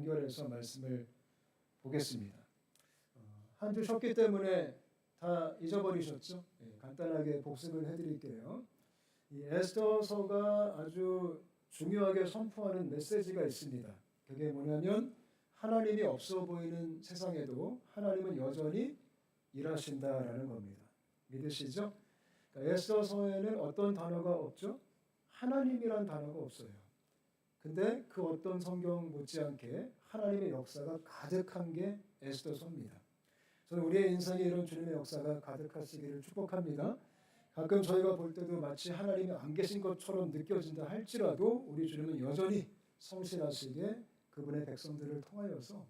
연결해서 말씀을 보겠습니다. 한 주 쉬었기 때문에 다 잊어버리셨죠? 간단하게 복습을 해드릴게요. 이 에스더서가 아주 중요하게 선포하는 메시지가 있습니다. 그게 뭐냐면 하나님이 없어 보이는 세상에도 하나님은 여전히 일하신다라는 겁니다. 믿으시죠? 그러니까 에스더서에는 어떤 단어가 없죠? 하나님이란 단어가 없어요. 근데 그 어떤 성경 못지않게 하나님의 역사가 가득한 게 에스더서입니다. 저는 우리의 인생에 이런 주님의 역사가 가득하시기를 축복합니다. 가끔 저희가 볼 때도 마치 하나님이 안 계신 것처럼 느껴진다 할지라도 우리 주님은 여전히 성실하시게 그분의 백성들을 통하여서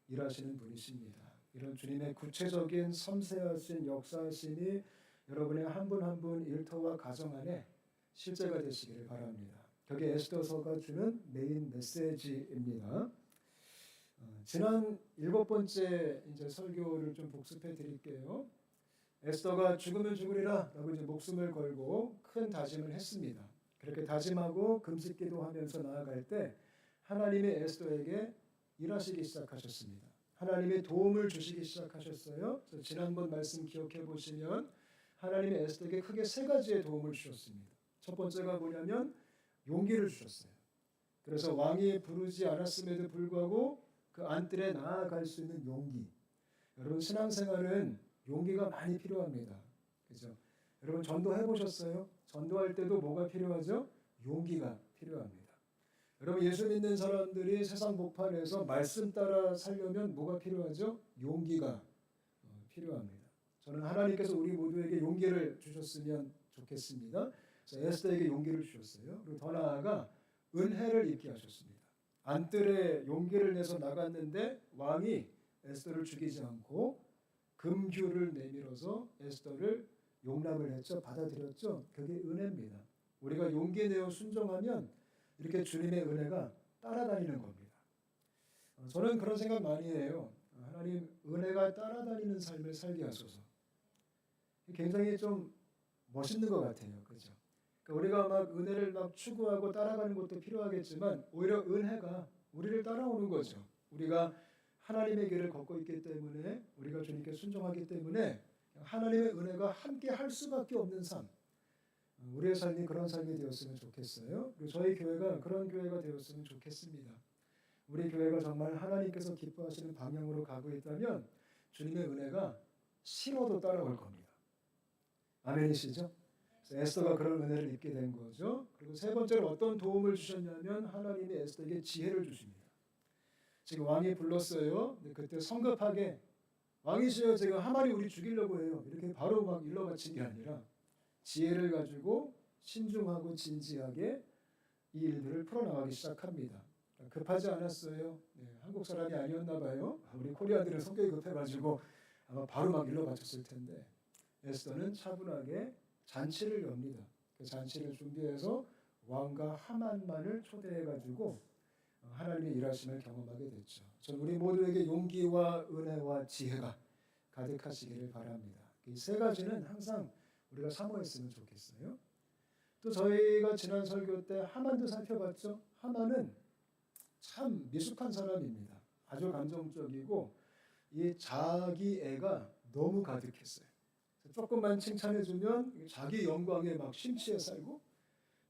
일하시는 분이십니다. 이런 주님의 구체적인 섬세하신 역사하심이 여러분의 한 분 한 분 일터와 가정 안에 실제가 되시기를 바랍니다. 그게 에스더서가 주는 메인 메시지입니다. 지난 7번째 이제 설교를 좀 복습해 드릴게요. 에스더가 죽으면 죽으리라 라고 이제 목숨을 걸고 큰 다짐을 했습니다. 그렇게 다짐하고 금식 기도하면서 나아갈 때 하나님이 에스더에게 일하시기 시작하셨습니다. 하나님이 도움을 주시기 시작하셨어요. 지난번 말씀 기억해 보시면 하나님이 에스더에게 크게 세 가지의 도움을 주셨습니다. 첫 번째가 뭐냐면 용기를 주셨어요. 그래서 왕이 부르지 않았음에도 불구하고 그 안뜰에 나아갈 수 있는 용기. 여러분 신앙생활은 용기가 많이 필요합니다. 그죠? 여러분 전도해 보셨어요? 전도할 때도 뭐가 필요하죠? 용기가 필요합니다. 여러분 예수 믿는 사람들이 세상 복판에서 말씀 따라 살려면 뭐가 필요하죠? 용기가 필요합니다. 저는 하나님께서 우리 모두에게 용기를 주셨으면 좋겠습니다. 에스더에게 용기를 주셨어요. 그리고 더 나아가 은혜를 입게 하셨습니다. 안뜰에 용기를 내서 나갔는데 왕이 에스더를 죽이지 않고 금규를 내밀어서 에스더를 용납을 했죠. 받아들였죠. 그게 은혜입니다. 우리가 용기 내어 순종하면 이렇게 주님의 은혜가 따라다니는 겁니다. 저는 그런 생각 많이 해요. 하나님 은혜가 따라다니는 삶을 살게 하소서. 굉장히 좀 멋있는 것 같아요. 그렇죠? 그러니까 우리가 막 은혜를 막 추구하고 따라가는 것도 필요하겠지만 오히려 은혜가 우리를 따라오는 거죠. 우리가 하나님의 길을 걷고 있기 때문에 우리가 주님께 순종하기 때문에 하나님의 은혜가 함께 할 수밖에 없는 삶. 우리의 삶이 그런 삶이 되었으면 좋겠어요. 그리고 저희 교회가 그런 교회가 되었으면 좋겠습니다. 우리 교회가 정말 하나님께서 기뻐하시는 방향으로 가고 있다면 주님의 은혜가 싫어도 따라올 겁니다. 아멘이시죠? 에스더가 그런 은혜를 입게 된 거죠. 그리고 세 번째로 어떤 도움을 주셨냐면 하나님이 에스더에게 지혜를 주십니다. 지금 왕이 불렀어요. 그때 성급하게 왕이시여 지금 하만이 우리 죽이려고 해요. 이렇게 바로 막 일러 바친 게 아니라 지혜를 가지고 신중하고 진지하게 이 일들을 풀어나가기 시작합니다. 급하지 않았어요. 한국 사람이 아니었나 봐요. 우리 코리아들은 성격이 급해가지고 아마 바로 막 일러 바쳤을 텐데 에스더는 차분하게 잔치를 엽니다. 그 잔치를 준비해서 왕과 하만만을 초대해가지고 하나님의 일하심을 경험하게 됐죠. 저는 우리 모두에게 용기와 은혜와 지혜가 가득하시기를 바랍니다. 이 세 가지는 항상 우리가 사모했으면 좋겠어요. 또 저희가 지난 설교 때 하만도 살펴봤죠. 하만은 참 미숙한 사람입니다. 아주 감정적이고 이 자기 애가 너무 가득했어요. 조금만 칭찬해주면 자기 영광에 막 심취해 살고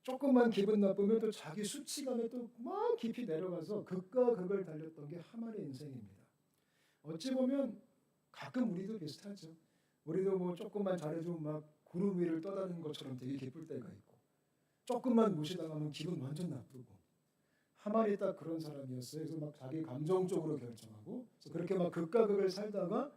조금만 기분 나쁘면 또 자기 수치감에 또 막 깊이 내려가서 극과 극을 달렸던 게 하만의 인생입니다. 어찌 보면 가끔 우리도 비슷하죠. 우리도 뭐 조금만 잘해주면 막 구름 위를 떠다니는 것처럼 되게 기쁠 때가 있고 조금만 무시당하면 기분 완전 나쁘고 하만이 딱 그런 사람이었어요. 그래서 막 자기 감정적으로 결정하고 그래서 그렇게 막 극과 극을 살다가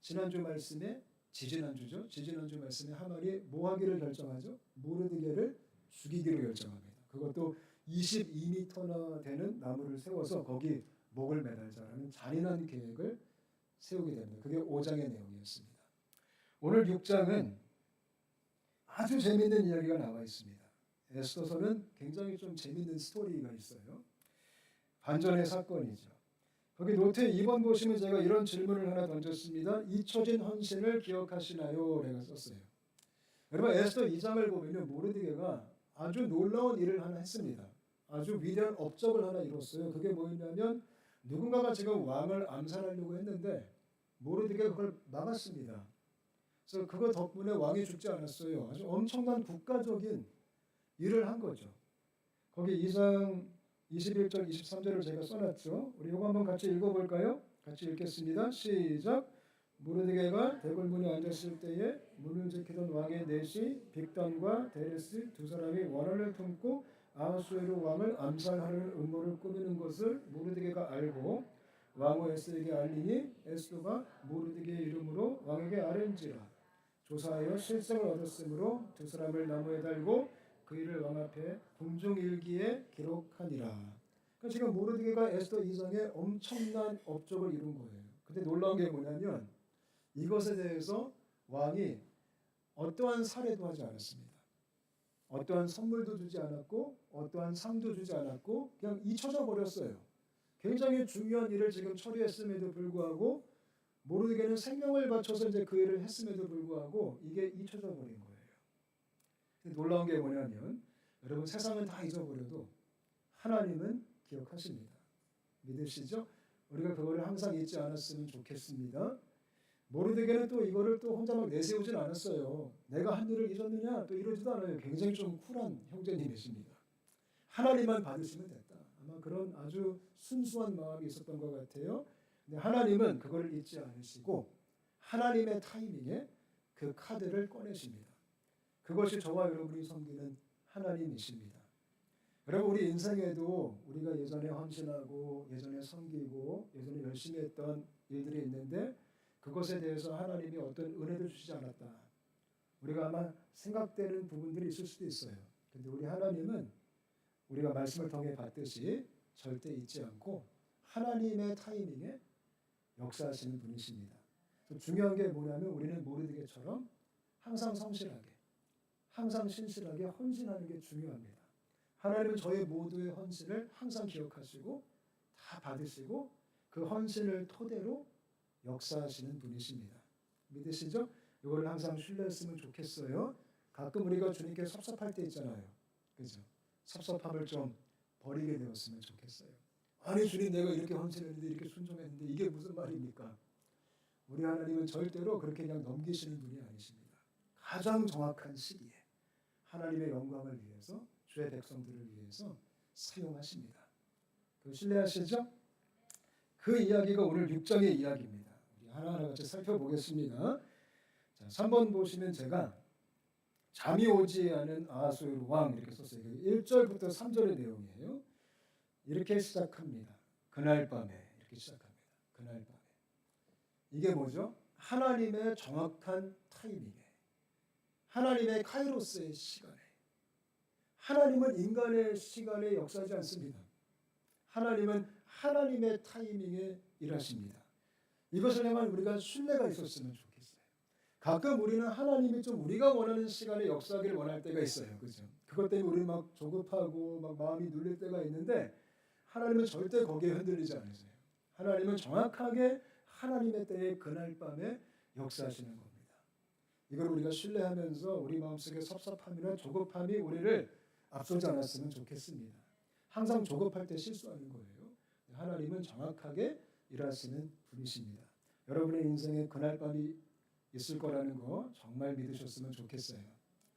지난주 말씀에 지지난주 말씀에 하만이 뭐 하기를 결정하죠? 모르드게를 죽이기로 결정합니다. 그것도 22m나 되는 나무를 세워서 거기 목을 매달자라는 잔인한 계획을 세우게 됩니다. 그게 5장의 내용이었습니다. 오늘 6장은 아주 재미있는 이야기가 나와 있습니다. 에스더서는 굉장히 좀 재미있는 스토리가 있어요. 반전의 사건이죠. 거기 노트에 2번 보시면 제가 이런 질문을 하나 던졌습니다. 잊혀진 헌신을 기억하시나요? 내가 썼어요. 여러분 에스더 2장을 보면 모르드게가 아주 놀라운 일을 하나 했습니다. 아주 위대한 업적을 하나 이뤘어요. 그게 뭐였냐면 누군가가 지금 왕을 암살하려고 했는데 모르드게가 그걸 막았습니다. 그래서 그거 덕분에 왕이 죽지 않았어요. 아주 엄청난 국가적인 일을 한 거죠. 거기 2장 21절 23절을 제가 써놨죠. 우리 이거 한번 같이 읽어볼까요? 같이 읽겠습니다. 시작. 모르드게가 대궐문에 앉았을 때에 문을 지키던 왕의 넷이 빅단과 데레스 두 사람이 원한을 품고 아하수에로 왕을 암살하는 음모를 꾸미는 것을 모르드게가 알고 왕후 에스더에게 알리니 에스더가 모르드게의 이름으로 왕에게 아뢰는지라. 조사하여 실성을 얻었으므로 두 사람을 나무에 달고 그 일을 왕 앞에 궁중일기에 기록하니라. 그러니까 지금 모르드게가 에스더 2장에 엄청난 업적을 이룬 거예요. 근데 놀라운 게 뭐냐면 이것에 대해서 왕이 어떠한 사례도 하지 않았습니다. 어떠한 선물도 주지 않았고 어떠한 상도 주지 않았고 그냥 잊혀져 버렸어요. 굉장히 중요한 일을 지금 처리했음에도 불구하고 모르드게는 생명을 바쳐서 이제 그 일을 했음에도 불구하고 이게 잊혀져 버린 거예요. 근데 놀라운 게 뭐냐면 여러분 세상은 다 잊어버려도 하나님은 기억하십니다. 믿으시죠? 우리가 그거를 항상 잊지 않았으면 좋겠습니다. 모르드게는 또 이거를 또 혼자 막 내세우진 않았어요. 내가 한 일을 잊었느냐 또 이러지도 않아요. 굉장히 좀 쿨한 형제님이십니다. 하나님만 받으시면 됐다. 아마 그런 아주 순수한 마음이 있었던 것 같아요. 근데 하나님은 그걸 잊지 않으시고 하나님의 타이밍에 그 카드를 꺼내십니다. 그것이 저와 여러분이 섬기는 하나님이십니다. 여러분 우리 인생에도 우리가 예전에 헌신하고 예전에 섬기고 예전에 열심히 했던 일들이 있는데 그것에 대해서 하나님이 어떤 은혜를 주시지 않았다. 우리가 아마 생각되는 부분들이 있을 수도 있어요. 근데 우리 하나님은 우리가 말씀을 통해 봤듯이 절대 잊지 않고 하나님의 타이밍에 역사하시는 분이십니다. 중요한 게 뭐냐면 우리는 모르드게처럼 항상 성실하게 항상 신실하게 헌신하는 게 중요합니다. 하나님은 저희 모두의 헌신을 항상 기억하시고 다 받으시고 그 헌신을 토대로 역사하시는 분이십니다. 믿으시죠? 이걸 항상 신뢰했으면 좋겠어요. 가끔 우리가 주님께 섭섭할 때 있잖아요. 그죠? 섭섭함을 좀 버리게 되었으면 좋겠어요. 아니 주님 내가 이렇게 헌신했는데 이렇게 순종했는데 이게 무슨 말입니까? 우리 하나님은 절대로 그렇게 그냥 넘기시는 분이 아니십니다. 가장 정확한 시기에 하나님의 영광을 위해서 주의 백성들을 위해서 사용하십니다. 그 신뢰하시죠? 그 이야기가 오늘 6장의 이야기입니다. 우리 하나하나 같이 살펴보겠습니다. 자, 3번 보시면 제가 잠이 오지 않은 아하수에로 왕 이렇게 썼어요. 1절부터 3절의 내용이에요. 이렇게 시작합니다. 그날 밤에 이렇게 시작합니다. 그날 밤에. 이게 뭐죠? 하나님의 정확한 타이밍에 하나님의 카이로스의 시간에 하나님은 인간의 시간에 역사하지 않습니다. 하나님은 하나님의 타이밍에 일하십니다. 이것을 향한 우리가 신뢰가 있었으면 좋겠어요. 가끔 우리는 하나님이 좀 우리가 원하는 시간에 역사하기를 원할 때가 있어요. 그죠? 그것 때문에 우리 막 조급하고 막 마음이 눌릴 때가 있는데 하나님은 절대 거기에 흔들리지 않으세요. 하나님은 정확하게 하나님의 때에 그날 밤에 역사하시는 겁니다. 이걸 우리가 신뢰하면서 우리 마음속에 섭섭함이나 조급함이 우리를 앞서지 않았으면 좋겠습니다. 항상 조급할 때 실수하는 거예요. 하나님은 정확하게 일하시는 분이십니다. 여러분의 인생에 그날 밤이 있을 거라는 거 정말 믿으셨으면 좋겠어요.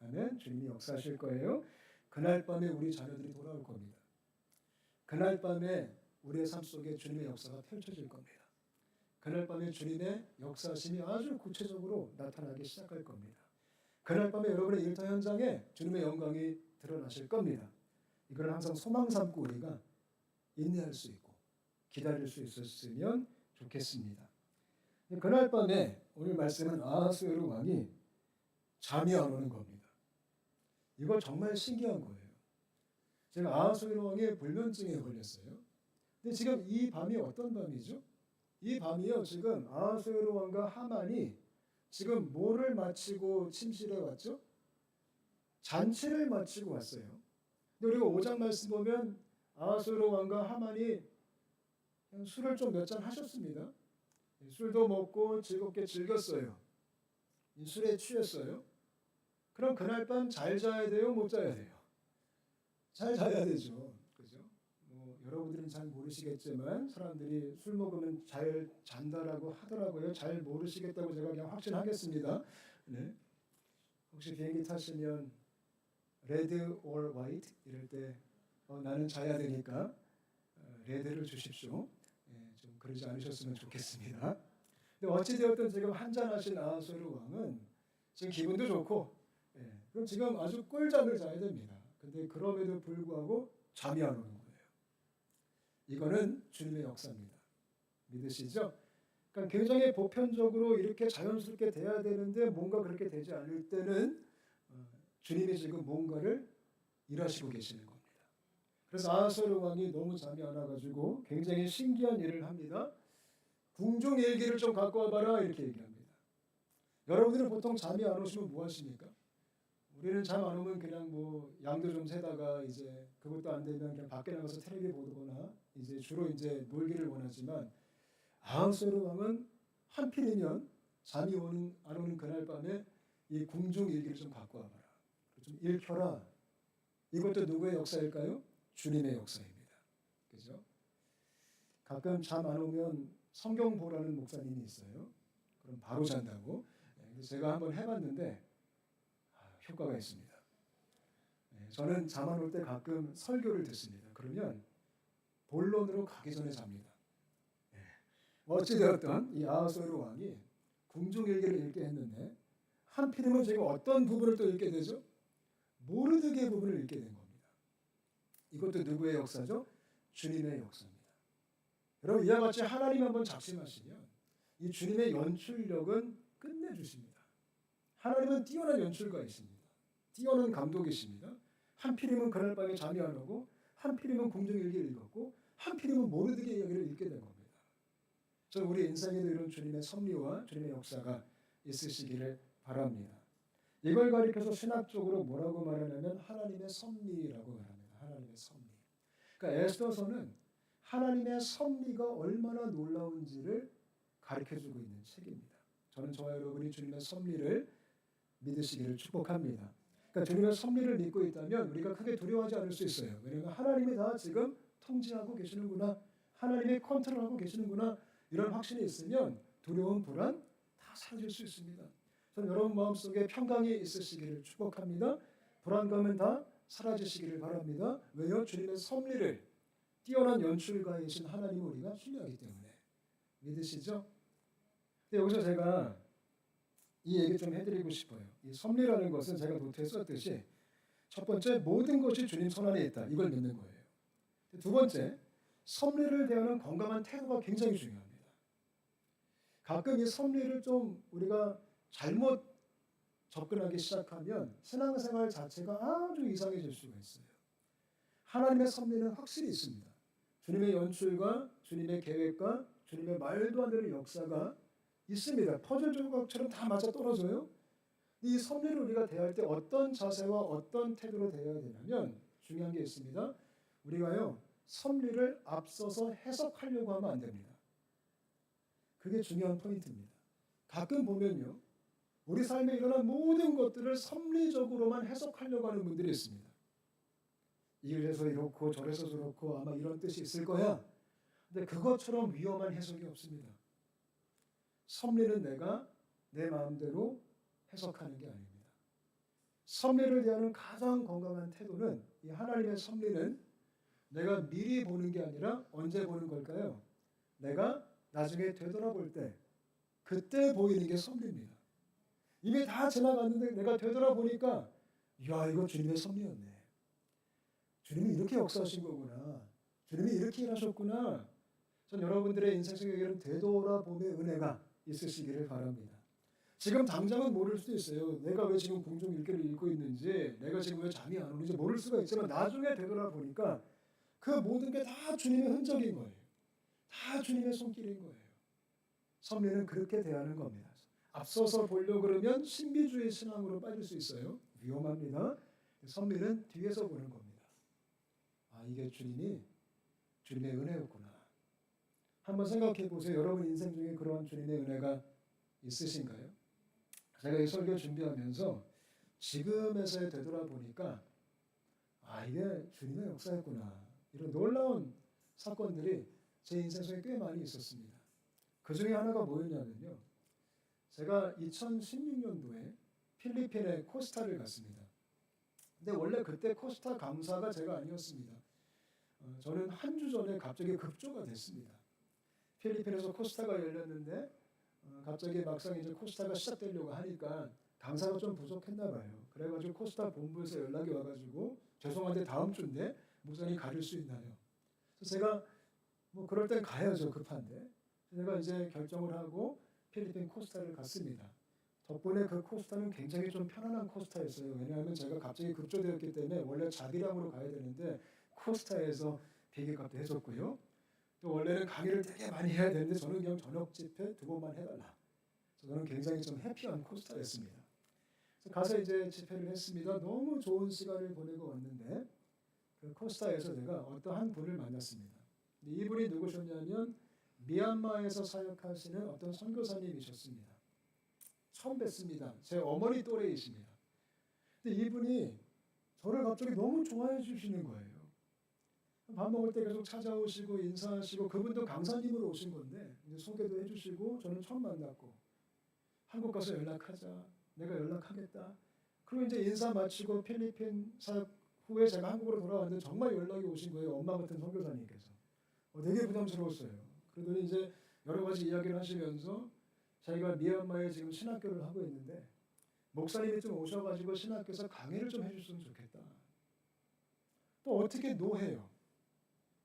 아멘. 주님이 역사하실 거예요. 그날 밤에 우리 자녀들이 돌아올 겁니다. 그날 밤에 우리의 삶 속에 주님의 역사가 펼쳐질 겁니다. 그날 밤에 주님의 역사심이 아주 구체적으로 나타나기 시작할 겁니다. 그날 밤에 여러분의 일터 현장에 주님의 영광이 드러나실 겁니다. 이걸 항상 소망 삼고 우리가 인내할 수 있고 기다릴 수 있었으면 좋겠습니다. 그날 밤에 오늘 말씀은 아하수에로 왕이 잠이 안 오는 겁니다. 이거 정말 신기한 거예요. 제가 아하수에로 왕의 불면증에 걸렸어요. 근데 지금 이 밤이 어떤 밤이죠? 이 밤이요. 지금 아하수에로 왕과 하만이 지금 뭐를 마치고 침실에 왔죠? 잔치를 마치고 왔어요. 근데 우리가 5장 말씀 보면 아하수에로 왕과 하만이 술을 좀 몇 잔 하셨습니다. 술도 먹고 즐겁게 즐겼어요. 이 술에 취했어요. 그럼 그날 밤 잘 자야 돼요? 못 자야 돼요? 잘 자야 되죠. 그죠? 여러분들은 잘 모르시겠지만 사람들이 술 먹으면 잘 잔다라고 하더라고요. 잘 모르시겠다고 제가 그냥 확신하겠습니다. 네. 혹시 비행기 타시면 레드 or 화이트 이럴 때 나는 자야 되니까 레드를 주십시오. 좀 그러지 않으셨으면 좋겠습니다. 근데 어찌되었든 지금 한잔하신 아하수에로 왕은 지금 기분도 좋고 그럼 지금 아주 꿀잠을 자야 됩니다. 근데 그럼에도 불구하고 잠이 안 오는 거예요. 이거는 주님의 역사입니다. 믿으시죠? 그러니까 굉장히 보편적으로 이렇게 자연스럽게 돼야 되는데 뭔가 그렇게 되지 않을 때는 주님이 지금 뭔가를 일하시고 계시는 겁니다. 그래서 아하수에로 왕이 너무 잠이 안 와가지고 굉장히 신기한 일을 합니다. 궁중 일기를 좀 갖고 와봐라 이렇게 얘기합니다. 여러분들은 보통 잠이 안 오시면 뭐 하십니까? 우리는 잠 안 오면 그냥 뭐 양도 좀 세다가 이제 그것도 안 되면 그냥 밖에 나가서 텔레비 보거나 이제 주로 이제 놀기를 원하지만 아하수에로 왕은 한필이면 잠이 안 오는 그날 밤에 이 궁중 일기를 좀 갖고 와봐라. 좀 읽혀라. 이것도 누구의 역사일까요? 주님의 역사입니다. 그죠? 가끔 잠 안 오면 성경 보라는 목사님이 있어요. 그럼 바로 잔다고. 제가 한번 해봤는데 효과가 있습니다. 저는 잠 안 올 때 가끔 설교를 듣습니다. 그러면 본론으로 가기 전에 잡니다. 어찌되었든 이 아하수에로 왕이 궁중일기를 읽게 했는데 한필이면 지금 어떤 부분을 또 읽게 되죠? 모르드게의 부분을 읽게 된 겁니다. 이것도 누구의 역사죠? 주님의 역사입니다. 여러분 이와 같이 하나님 한번 작심하시면 이 주님의 연출력은 끝내주십니다. 하나님은 뛰어난 연출가이십니다. 뛰어난 감독이십니다. 한필이면 그날 밤에 잠이 안 오고 한필이면 궁중일기를 읽었고 한필이면 모르드게 이야기를 읽게 된 겁니다. 저는 우리 인생에도 이런 주님의 섭리와 주님의 역사가 있으시기를 바랍니다. 이걸 가리켜서 신학적으로 뭐라고 말하냐면 하나님의 섭리라고 말합니다. 하나님의 섭리. 그러니까 에스더서는 하나님의 섭리가 얼마나 놀라운지를 가르쳐주고 있는 책입니다. 저는 저와 여러분이 주님의 섭리를 믿으시기를 축복합니다. 그러니까 주님의 섭리를 믿고 있다면 우리가 크게 두려워하지 않을 수 있어요. 왜냐하면 하나님이 다 지금 통제하고 계시는구나. 하나님이 컨트롤하고 계시는구나. 이런 확신이 있으면 두려움, 불안 다 사라질 수 있습니다. 저는 여러분 마음속에 평강이 있으시기를 축복합니다. 불안감은 다 사라지시기를 바랍니다. 왜요? 주님의 섭리를 뛰어난 연출가이신 하나님을 우리가 신뢰하기 때문에. 믿으시죠? 근데 여기서 제가 이 얘기 좀 해드리고 싶어요. 이 섭리라는 것은 제가 노트에 썼듯이 첫 번째 모든 것이 주님 손안에 있다. 이걸 믿는 거예요. 두 번째 섭리를 대하는 건강한 태도가 굉장히 중요합니다. 가끔 이 섭리를 좀 우리가 잘못 접근하기 시작하면 신앙생활 자체가 아주 이상해질 수가 있어요. 하나님의 섭리는 확실히 있습니다. 주님의 연출과 주님의 계획과 주님의 말도 안 되는 역사가 있습니다. 퍼즐 조각처럼 다 맞아 떨어져요. 이 섭리를 우리가 대할 때 어떤 자세와 어떤 태도로 대해야 되냐면 중요한 게 있습니다. 우리가요 섭리를 앞서서 해석하려고 하면 안 됩니다. 그게 중요한 포인트입니다. 가끔 보면요 우리 삶에 일어난 모든 것들을 섭리적으로만 해석하려고 하는 분들이 있습니다. 이래서 이렇고 저래서 저렇고 아마 이런 뜻이 있을 거야. 근데 그것처럼 위험한 해석이 없습니다. 섭리는 내가 내 마음대로 해석하는 게 아닙니다. 섭리를 대하는 가장 건강한 태도는 이 하나님의 섭리는 내가 미리 보는 게 아니라 언제 보는 걸까요? 내가 나중에 되돌아볼 때 그때 보이는 게 섭리입니다. 이미 다 지나갔는데 내가 되돌아보니까 야 이거 주님의 섭리였네. 주님이 이렇게 역사하신 거구나. 주님이 이렇게 일하셨구나. 전 여러분들의 인생 속에 이런 되돌아봄의 은혜가 있으시기를 바랍니다. 지금 당장은 모를 수도 있어요. 내가 왜 지금 궁중일기를 읽고 있는지, 내가 지금 왜 잠이 안 오는지 모를 수가 있지만 나중에 되돌아보니까 그 모든 게 다 주님의 흔적인 거예요. 다 주님의 손길인 거예요. 섭리는 그렇게 대하는 겁니다. 앞서서 보려고 그러면 신비주의 신앙으로 빠질 수 있어요. 위험합니다. 섭리는 뒤에서 보는 겁니다. 아 이게 주님의 은혜였구나. 한번 생각해 보세요. 여러분 인생 중에 그러한 주님의 은혜가 있으신가요? 제가 이 설교 준비하면서 지금에서야 되돌아보니까 아 이게 주님의 역사였구나. 이런 놀라운 사건들이 제 인생 속에 꽤 많이 있었습니다. 그 중에 하나가 뭐였냐면요. 제가 2016년도에 필리핀의 코스타를 갔습니다. 근데 원래 그때 코스타 강사가 제가 아니었습니다. 저는 한 주 전에 갑자기 급조가 됐습니다. 필리핀에서 코스타가 열렸는데 갑자기 막상 이제 코스타가 시작되려고 하니까 강사가 좀 부족했나 봐요. 그래가지고 코스타 본부에서 연락이 와가지고 죄송한데 다음 주인데 목사님 가릴 수 있나요? 그래서 제가 뭐 그럴 땐 가야죠, 급한데. 제가 이제 결정을 하고 필리핀 코스타를 갔습니다. 덕분에 그 코스타는 굉장히 좀 편안한 코스타였어요. 왜냐하면 제가 갑자기 급조되었기 때문에 원래 자기량으로 가야 되는데 코스타에서 비행기값도 해줬고요. 또 원래는 강의를 되게 많이 해야 되는데 저는 그냥 저녁 집회 2번만 해달라. 저는 굉장히 좀 해피한 코스타였습니다. 그래서 가서 이제 집회를 했습니다. 너무 좋은 시간을 보내고 왔는데 그 코스타에서 제가 어떠한 분을 만났습니다. 이분이 누구셨냐면 미얀마에서 사역하시는 어떤 선교사님이셨습니다. 처음 뵀습니다. 제 어머니 또래이십니다. 근데 이분이 저를 갑자기 너무 좋아해 주시는 거예요. 밥 먹을 때 계속 찾아오시고 인사하시고 그분도 강사님으로 오신 건데 이제 소개도 해주시고 저는 처음 만났고 한국 가서 연락하자. 내가 연락하겠다. 그리고 이제 인사 마치고 필리핀 사역 후에 제가 한국으로 돌아왔는데 정말 연락이 오신 거예요. 엄마 같은 선교사님께서. 되게 부담스러웠어요. 그러더니 이제 여러 가지 이야기를 하시면서 자기가 미얀마에 지금 신학교를 하고 있는데 목사님이 좀 오셔가지고 신학교에서 강의를 좀 해줬으면 좋겠다. 또 어떻게 노해요.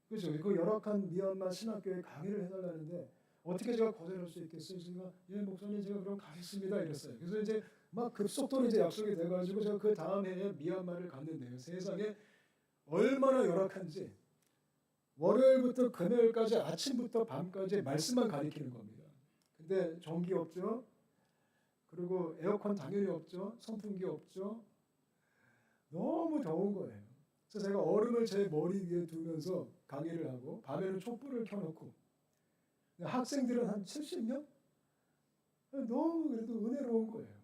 그렇죠. 그 열악한 미얀마 신학교에 강의를 해달라는데 어떻게 제가 거절할 수 있겠어요? 제가 예 목사님 제가 그럼 가겠습니다 이랬어요. 그래서 이제 막 급속도로 이제 약속이 돼가지고 제가 그 다음 해에 미얀마를 갔는데요. 세상에 얼마나 열악한지 월요일부터 금요일까지 아침부터 밤까지 말씀만 가리키는 겁니다. 근데 전기 없죠. 그리고 에어컨 당연히 없죠. 선풍기 없죠. 너무 더운 거예요. 그래서 제가 얼음을 제 머리 위에 두면서 강의를 하고 밤에는 촛불을 켜놓고 학생들은 한 70명? 너무 그래도 은혜로운 거예요.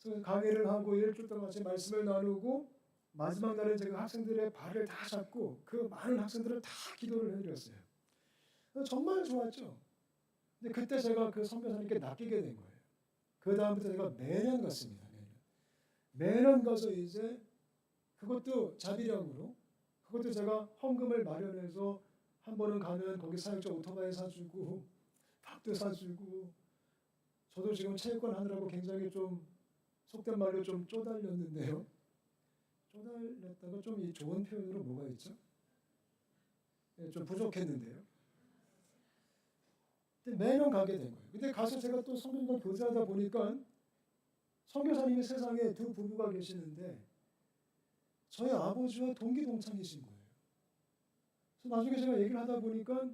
그래서 강의를 하고 일주일 동안 같이 말씀을 나누고 마지막 날에 제가 학생들의 발을 다 잡고 그 많은 학생들을 다 기도를 해드렸어요. 정말 좋았죠. 근데 그때 제가 그 선교사님께 낚이게 된 거예요. 그 다음부터 제가 매년 갔습니다. 매년 가서 이제 그것도 자비량으로 그것도 제가 헌금을 마련해서 한 번은 가면 거기 사역자 오토바이 사주고 밥도 사주고 저도 지금 체육관 하느라고 굉장히 좀 속된 말로 좀 쪼달렸는데요. 쪼달렸다가 좀 이 좋은 표현으로 뭐가 있죠? 네, 좀 부족했는데요. 근데 매년 가게 된 거예요. 근데 가서 제가 또 성경과 교제하다 보니까 선교사님이 세상에 두 부부가 계시는데 저희 아버지와 동기동창이신 거예요. 그래서 나중에 제가 얘기를 하다 보니까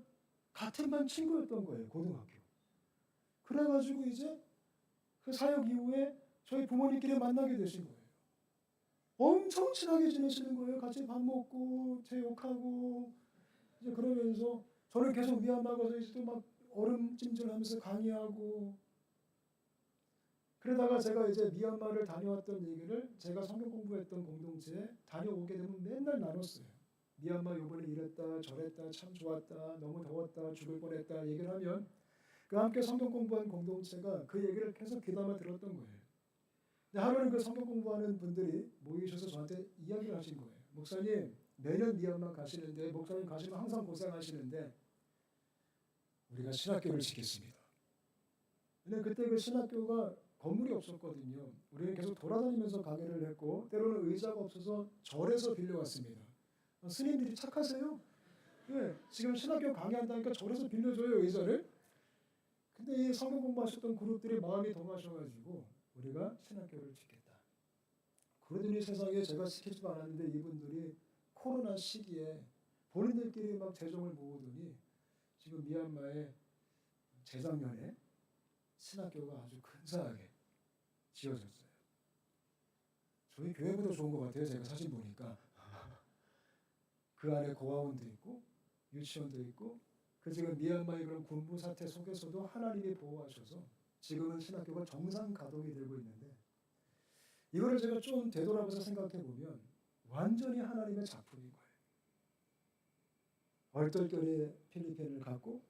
같은 반 친구였던 거예요. 고등학교. 그래가지고 이제 그 사역 이후에 저희 부모님끼리 만나게 되신 거예요. 엄청 친하게 지내시는 거예요. 같이 밥 먹고 제 욕하고 이제 그러면서 저는 계속 미얀마 가서 이제 또 막 얼음 찜질하면서 강의하고 그러다가 제가 이제 미얀마를 다녀왔던 얘기를 제가 성경 공부했던 공동체에 다녀오게 되면 맨날 나눴어요. 미얀마 요번에 이랬다 저랬다 참 좋았다 너무 더웠다 죽을 뻔했다 얘기를 하면 그 함께 성경 공부한 공동체가 그 얘기를 계속 귀담아 들었던 거예요. 근데 하루는 그 성경 공부하는 분들이 모이셔서 저한테 이야기를 하신 거예요. 목사님 매년 미얀마 가시는데 목사님 가시면 항상 고생하시는데 우리가 신학교를 짓겠습니다. 근데 그때 그 신학교가 건물이 없었거든요. 우리는 계속 돌아다니면서 강의를 했고 때로는 의자가 없어서 절에서 빌려왔습니다. 스님들이 착하세요. 네, 지금 신학교 강의한다니까 절에서 빌려줘요 의자를. 근데 이 성경 공부하셨던 그룹들이 마음이 동하셔가지고 우리가 신학교를 짓겠다. 그러더니 세상에 제가 시키지도 않았는데 이분들이 코로나 시기에 본인들끼리 막 재정을 모으더니 지금 미얀마에 재작년에 신학교가 아주 근사하게 지어졌어요. 저희 교회보다 좋은 것 같아요. 제가 사진 보니까 그 안에 고아원도 있고 유치원도 있고 그 지금 미얀마의 그런 군부 사태 속에서도 하나님이 보호하셔서 지금은 신학교가 정상 가동이 되고 있는데 이거를 제가 좀 되돌아보서 생각해 보면 완전히 하나님의 작품인 거예요. 얼떨결에 필리핀을 갔고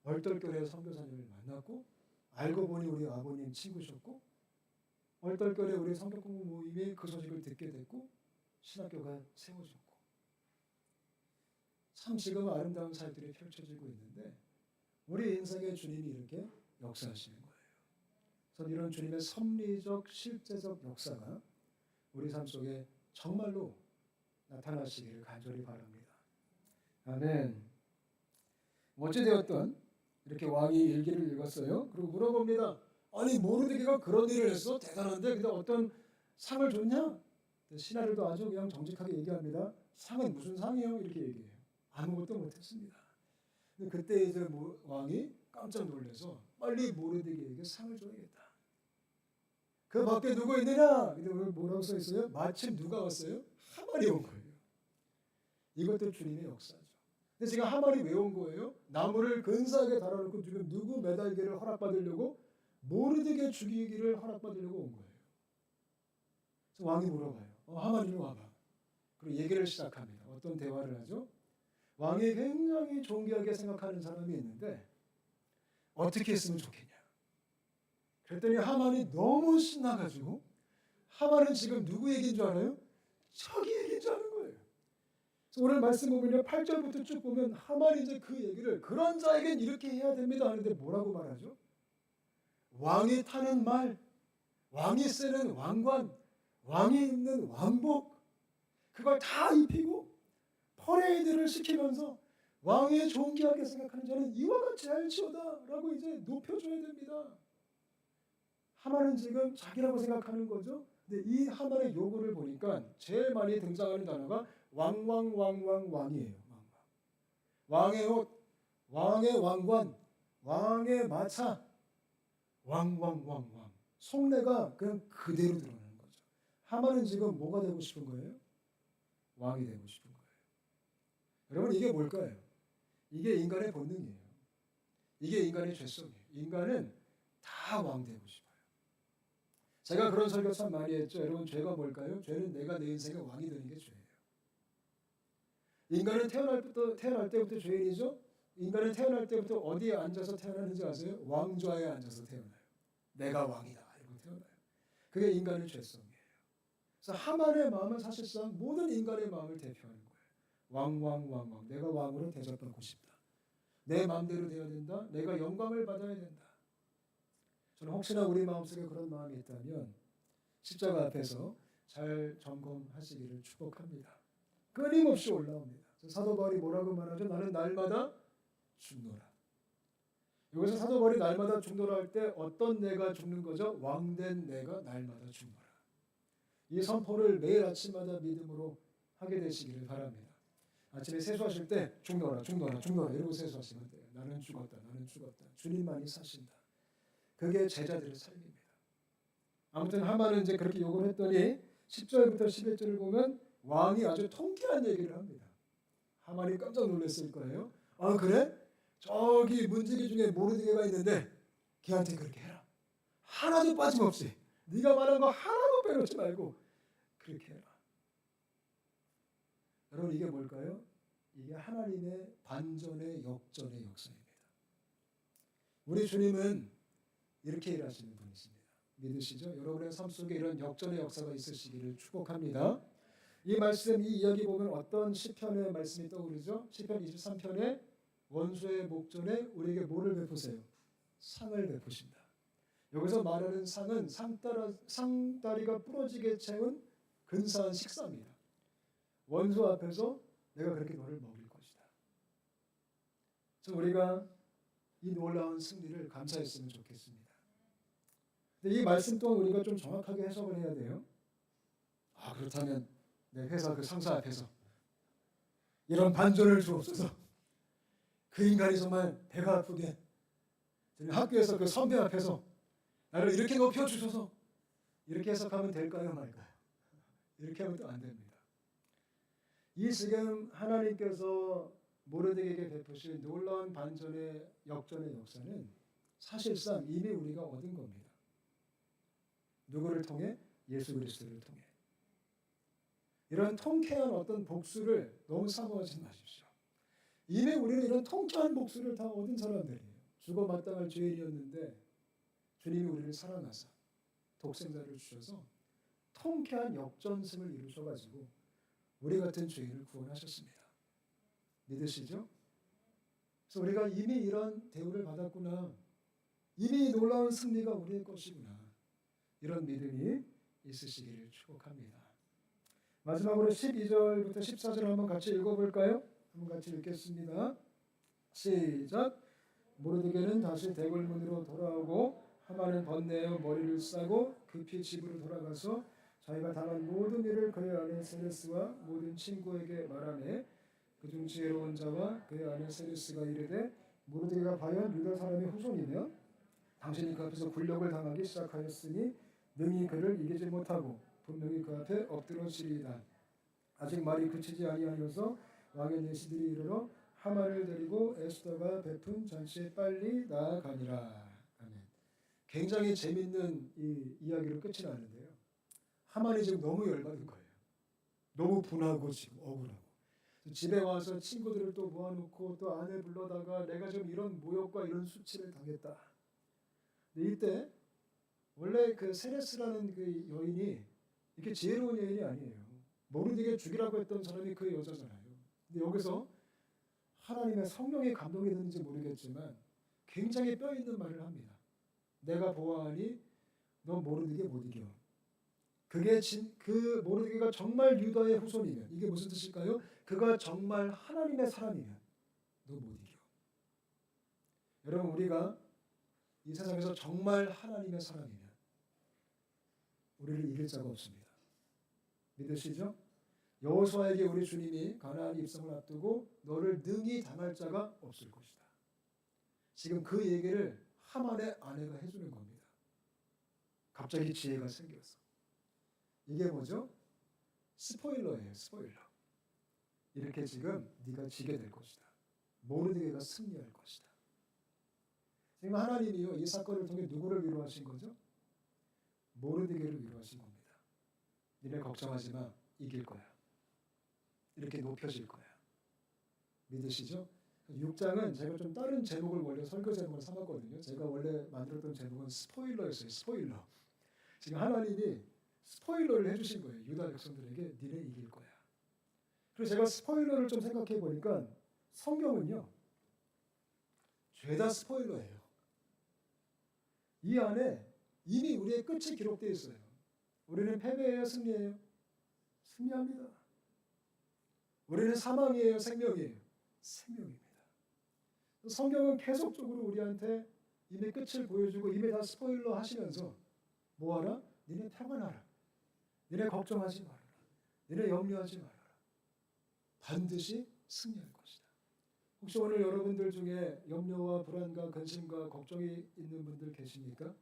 얼떨결에 선교사님을 만났고 알고 보니 우리 아버님 친구셨고 얼떨결에 우리 성경공부 모임에 그 소식을 듣게 됐고 신학교가 세워졌고 참 지금 아름다운 삶들이 펼쳐지고 있는데 우리 인생의 주님이 이렇게 역사하시는 거예요. 그래서 이런 주님의 섭리적 실제적 역사가 우리 삶 속에 정말로 나타나시기를 간절히 바랍니다. 아멘. 어찌되었든 이렇게 왕이 일기를 읽었어요. 그리고 물어봅니다. 아니 모르드게가 그런 일을 했어? 대단한데 근데 어떤 상을 줬냐? 신하들도 아주 그냥 정직하게 얘기합니다. 상은 무슨 상이요? 이렇게 얘기해요. 아무것도 못했습니다. 그때 이제 왕이 깜짝 놀라서 빨리 모르드게에게 상을 줘야겠다. 그 밖에 누구 있느냐? 근데 오늘 뭐라고 써 있어요? 마침 누가 왔어요? 하만이 온 거예요. 이것도 주님의 역사죠. 근데 지금 하만이 왜 온 거예요? 나무를 근사하게 달아놓고 지금 누구 매달기를 허락받으려고 모르드게 죽이기를 허락받으려고 온 거예요. 그래서 왕이 물어봐요. 하만 이리 와봐. 그리고 얘기를 시작합니다. 어떤 대화를 하죠? 왕이 굉장히 존귀하게 생각하는 사람이 있는데 어떻게 했으면 좋겠냐. 그랬더니 하만이 너무 신나가지고 하만은 지금 누구 얘기인 줄 알아요? 자기 얘기인 줄 아는 거예요. 그래서 오늘 말씀 보면요. 8절부터 쭉 보면 하만이 이제 그 얘기를 그런 자에겐 이렇게 해야 됩니다 하는데 뭐라고 말하죠? 왕이 타는 말, 왕이 쓰는 왕관, 왕이 입는 왕복 그걸 다 입히고 퍼레이드를 시키면서 왕의 존귀하게 생각하는 자는 이와 같이 할지어다 라고 이제 높여줘야 됩니다. 하만은 지금 자기라고 생각하는 거죠. 근데 이 하만의 요구를 보니까 제일 많이 등장하는 단어가 왕이에요. 왕의 옷, 왕의 왕관, 왕의 마차, 왕. 속내가 그냥 그대로 드러나는 거죠. 하만은 지금 뭐가 되고 싶은 거예요? 왕이 되고 싶은 거예요. 여러분 이게 뭘까요? 이게 인간의 본능이에요. 이게 인간의 죄성이에요. 인간은 다 왕 되고 싶어요. 제가 그런 설교 참 많이 했죠. 여러분 죄가 뭘까요? 죄는 내가 내 인생의 왕이 되는 게 죄예요. 인간은 태어날 때부터 죄인이죠. 인간은 태어날 때부터 어디에 앉아서 태어나는지 아세요? 왕좌에 앉아서 태어나요. 내가 왕이다 이러고 태어나요. 그게 인간의 죄성이에요. 그래서 하만의 마음은 사실상 모든 인간의 마음을 대표하는 거예요. 왕. 내가 왕으로 대접받고 싶다. 내 마음대로 되어야 된다. 내가 영광을 받아야 된다. 저는 혹시나 우리 마음속에 그런 마음이 있다면 십자가 앞에서 잘 점검하시기를 축복합니다. 끊임없이 올라옵니다. 사도 바울이 뭐라고 말하죠? 나는 날마다 죽노라. 여기서 사도 바울이 날마다 죽노라 할 때 어떤 내가 죽는 거죠? 왕된 내가 날마다 죽노라. 이 선포를 매일 아침마다 믿음으로 하게 되시기를 바랍니다. 아침에 세수하실 때 죽노라 이러고 세수하시면 돼요. 나는 죽었다. 주님만이 사신다. 그게 제자들의 삶입니다. 아무튼 하만은 이제 그렇게 요구를 했더니 10절부터 11절을 보면 왕이 아주 통쾌한 얘기를 합니다. 하만이 깜짝 놀랐을 거예요. 아 그래? 저기 문지기 중에 모르드게가 있는데 걔한테 그렇게 해라. 하나도 빠짐없이 네가 말한 거 하나도 빼놓지 말고 그렇게 해라. 여러분 이게 뭘까요? 이게 하나님의 반전의 역전의 역사입니다. 우리 주님은 이렇게 일하시는 분이십니다. 믿으시죠? 여러분의 삶 속에 이런 역전의 역사가 있으시기를 축복합니다. 이 말씀, 이 이야기 보면 어떤 시편의 말씀이 떠오르죠? 시편 23편에 원수의 목전에 우리에게 뭐를 베푸세요? 상을 베푸신다. 여기서 말하는 상은 상다리가 부러지게 채운 근사한 식사입니다. 원수 앞에서 내가 그렇게 너를 먹일 것이다. 그래서 우리가 이 놀라운 승리를 감사했으면 좋겠습니다. 근데 이 말씀 또한 우리가 좀 정확하게 해석을 해야 돼요. 그렇다면 내 회사 그 상사 앞에서 이런 반전을 주옵소서. 그 인간이 정말 배가 아프게 학교에서 그 선배 앞에서 나를 이렇게 높여주셔서 이렇게 해석하면 될까요 말까요? 이렇게 하면 또 안 됩니다. 이 지금 하나님께서 모르드게에게 베푸신 놀라운 반전의 역전의 역사는 사실상 이미 우리가 얻은 겁니다. 누구를 통해? 예수 그리스도를 통해. 이런 통쾌한 어떤 복수를 너무 사모하지 마십시오. 이미 우리는 이런 통쾌한 복수를 다 얻은 사람들이에요. 죽어 마땅할 죄인이었는데 주님이 우리를 사랑하사 독생자를 주셔서 통쾌한 역전승을 이루셔가지고 우리 같은 죄인을 구원하셨습니다. 믿으시죠? 그래서 우리가 이미 이런 대우를 받았구나. 이미 놀라운 승리가 우리의 것이구나. 이런 믿음이 있으시기를 축복합니다. 마지막으로 12절부터 14절 한번 같이 읽어볼까요? 한번 같이 읽겠습니다. 시작. 모르드게는 다시 대궐문으로 돌아오고 하만은 번뇌하여 머리를 싸고 급히 집으로 돌아가서 자기가 당한 모든 일을 그의 아내 세레스와 모든 친구에게 말하매 그중 지혜로운 자와 그의 아내 세레스가 이르되 모르드게가 과연 유다 사람의 후손이며 당신이 그 앞에서 굴욕을 당하기 시작하였으니 능히 그를 이기지 못하고 분명히 그 앞에 엎드러지리이다. 아직 말이 그치지 아니하여서 왕의 내시들이 이르러 하만을 데리고 에스더가 베푼 잔치에 빨리 나아가니라. 아멘. 굉장히 재밌는 이 이야기로 끝이 나는데요. 하만이 지금 너무 열받은 거예요. 너무 분하고 지금 억울하고. 집에 와서 친구들을 또 모아놓고 또 아내 불러다가 내가 지금 이런 모욕과 이런 수치를 당했다. 근데 이때 원래 그 세레스라는 그 여인이 이렇게 지혜로운 여인이 아니에요. 모르드게 죽이라고 했던 사람이 그 여자잖아요. 근데 여기서 하나님의 성령의 감동이 드는지 모르겠지만 굉장히 뼈 있는 말을 합니다. 내가 보아하니 너 모르드게 못 이겨. 그 모르드게가 정말 유다의 후손이면 이게 무슨 뜻일까요? 그가 정말 하나님의 사람이면 너 못 이겨. 여러분 우리가 이 세상에서 정말 하나님의 사람이면 우리를 이길 자가 없습니다. 믿으시죠? 여호수아에게 우리 주님이 가나안 입성을 앞두고 너를 능히 당할 자가 없을 것이다. 지금 그 얘기를 하만의 아내가 해주는 겁니다. 갑자기 지혜가 생겼어. 이게 뭐죠? 스포일러예요. 스포일러. 이렇게 지금 네가 지게 될 것이다. 모르드게가 승리할 것이다. 지금 하나님이요 이 사건을 통해 누구를 위로하신 거죠? 모르드게를 위로하신 겁니다. 니네 걱정하지 마. 이길 거야. 이렇게 높여질 거야. 믿으시죠? 6장은 제가 좀 다른 제목을 원래 설교 제목을 삼았거든요. 제가 원래 만들었던 제목은 스포일러였어요. 스포일러. 지금 하나님이 스포일러를 해주신 거예요. 유다 백성들에게 니네 이길 거야. 그래서 제가 스포일러를 좀 생각해 보니까 성경은요. 죄다 스포일러예요. 이 안에 이미 우리의 끝이 기록되어 있어요. 우리는 패배예요? 승리예요? 승리합니다. 우리는 사망이에요? 생명이에요? 생명입니다. 성경은 계속적으로 우리한테 이미 끝을 보여주고 이미 다 스포일러 하시면서 뭐하라? 니네 평안하라. 니네 걱정하지 말아라. 니네 염려하지 말아라. 반드시 승리할 것이다. 혹시 오늘 여러분들 중에 염려와 불안과 근심과 걱정이 있는 분들 계십니까?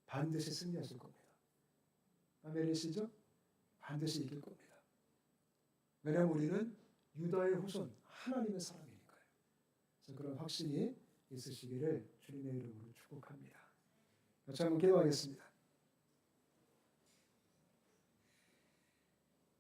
반드시 승리하실 겁니다. 아멘이시죠? 반드시 이길 겁니다. 왜냐하면 우리는 유다의 후손, 하나님의 사람이니까요. 그래서 그런 확신이 있으시기를 주님의 이름으로 축복합니다. 같이 한번 기도하겠습니다.